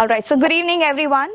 Alright, so good evening everyone.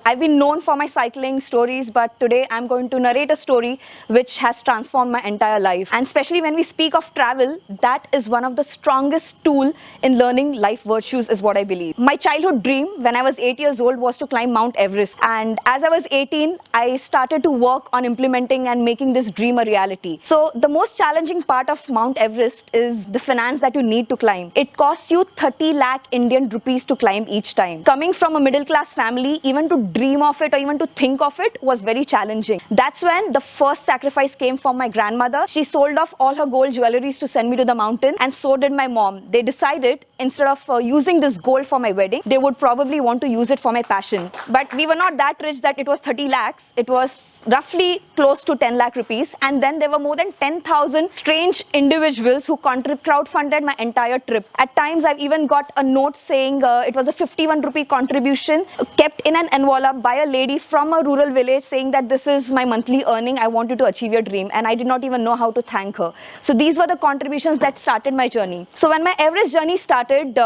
I've been known for my cycling stories, but today I'm going to narrate a story which has transformed my entire life. And especially when we speak of travel, that is one of the strongest tools in learning life virtues is what I believe. My childhood dream when I was 8 years old was to climb Mount Everest. And as I was 18, I started to work on implementing and making this dream a reality. So the most challenging part of Mount Everest is the finance that you need to climb. It costs you 30 lakh Indian rupees to climb each time. Coming from a middle class family, even to dream of it or even to think of it was very challenging. That's when the first sacrifice came from my grandmother. She sold off all her gold jewelries to send me to the mountain, and so did my mom. They decided instead of using this gold for my wedding, they would probably want to use it for my passion. But we were not that rich that it was 30 lakhs. It was roughly close to 10 lakh rupees, and then there were more than 10,000 strange individuals who crowdfunded my entire trip. At times I've even got a note saying it was a 51 rupee contribution kept in an envelope by a lady from a rural village saying that this is my monthly earning, I want you to achieve your dream, and I did not even know how to thank her. So these were the contributions that started my journey. So when my Everest journey started,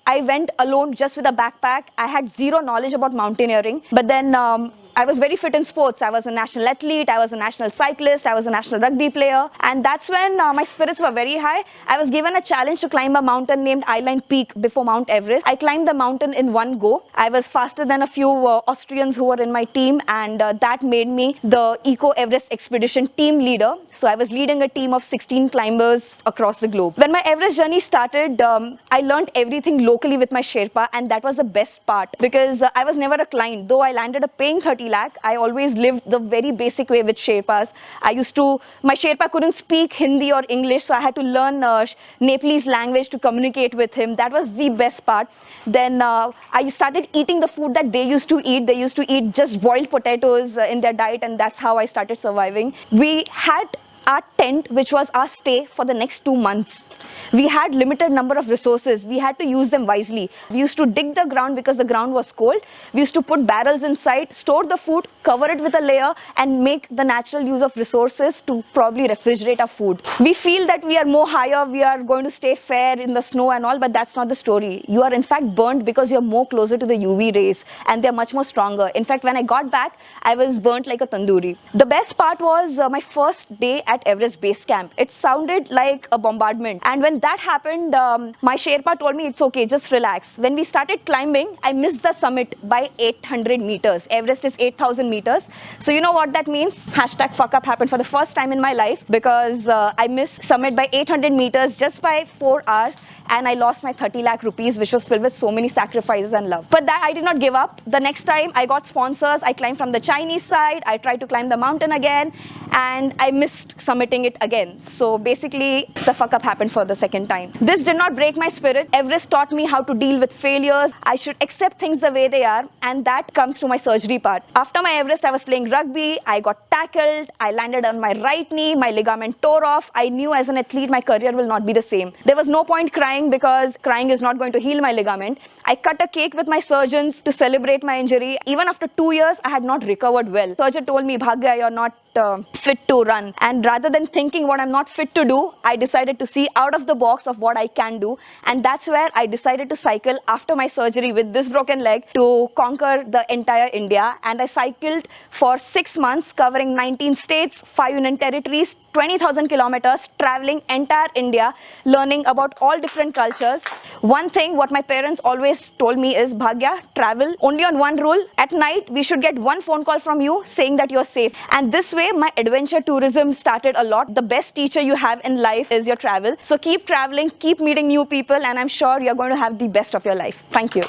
I went alone just with a backpack. I had zero knowledge about mountaineering, but then I was very fit in sports. I was a national athlete, I was a national cyclist, I was a national rugby player, and that's when my spirits were very high. I was given a challenge to climb a mountain named Island Peak before Mount Everest. I climbed the mountain in one go. I was faster than a few Austrians who were in my team, and that made me the Eco Everest Expedition team leader. So I was leading a team of 16 climbers across the globe. When my Everest journey started, I learned everything locally with my Sherpa, and that was the best part because I was never a client. Though I landed a paying 30 lakh, I always lived the very basic way with Sherpas. My Sherpa couldn't speak Hindi or English, so I had to learn Nepalese language to communicate with him. That was the best part. Then I started eating the food that they used to eat. They used to eat just boiled potatoes in their diet, and that's how I started surviving. We had our tent, which was our stay for the next 2 months. We had limited number of resources. We had to use them wisely. We used to dig the ground because the ground was cold. We used to put barrels inside, store the food, cover it with a layer, and make the natural use of resources to probably refrigerate our food. We feel that we are more higher, we are going to stay fair in the snow and all, but that's not the story. You are in fact burnt because you're more closer to the UV rays, and they're much more stronger. In fact, when I got back, I was burnt like a tandoori. The best part was my first day at Everest Base Camp. It sounded like a bombardment. And when that happened, my Sherpa told me it's okay, just relax. When we started climbing, I missed the summit by 800 meters. Everest is 8,000 meters. So you know what that means? Hashtag fuck up happened for the first time in my life because I missed summit by 800 meters just by 4 hours. And I lost my 30 lakh rupees, which was filled with so many sacrifices and love. But that I did not give up. The next time I got sponsors, I climbed from the Chinese side, I tried to climb the mountain again, and I missed summiting it again. So basically, the fuck up happened for the second time. This did not break my spirit. Everest taught me how to deal with failures. I should accept things the way they are, and that comes to my surgery part. After my Everest, I was playing rugby, I got tackled, I landed on my right knee, my ligament tore off. I knew as an athlete, my career will not be the same. There was no point crying because crying is not going to heal my ligament. I cut a cake with my surgeons to celebrate my injury. Even after 2 years, I had not recovered well. Surgeon told me, Bhagya, you're not fit to run. And rather than thinking what I'm not fit to do, I decided to see out of the box of what I can do. And that's where I decided to cycle after my surgery with this broken leg to conquer the entire India. And I cycled for 6 months, covering 19 states, 5 union territories, 20,000 kilometers, traveling entire India, learning about all different cultures. One thing what my parents always told me is, Bhagya, travel only on one rule. At night, we should get one phone call from you saying that you're safe. And this way, my adventure tourism started a lot. The best teacher you have in life is your travel. So keep traveling, keep meeting new people, and I'm sure you're going to have the best of your life. Thank you.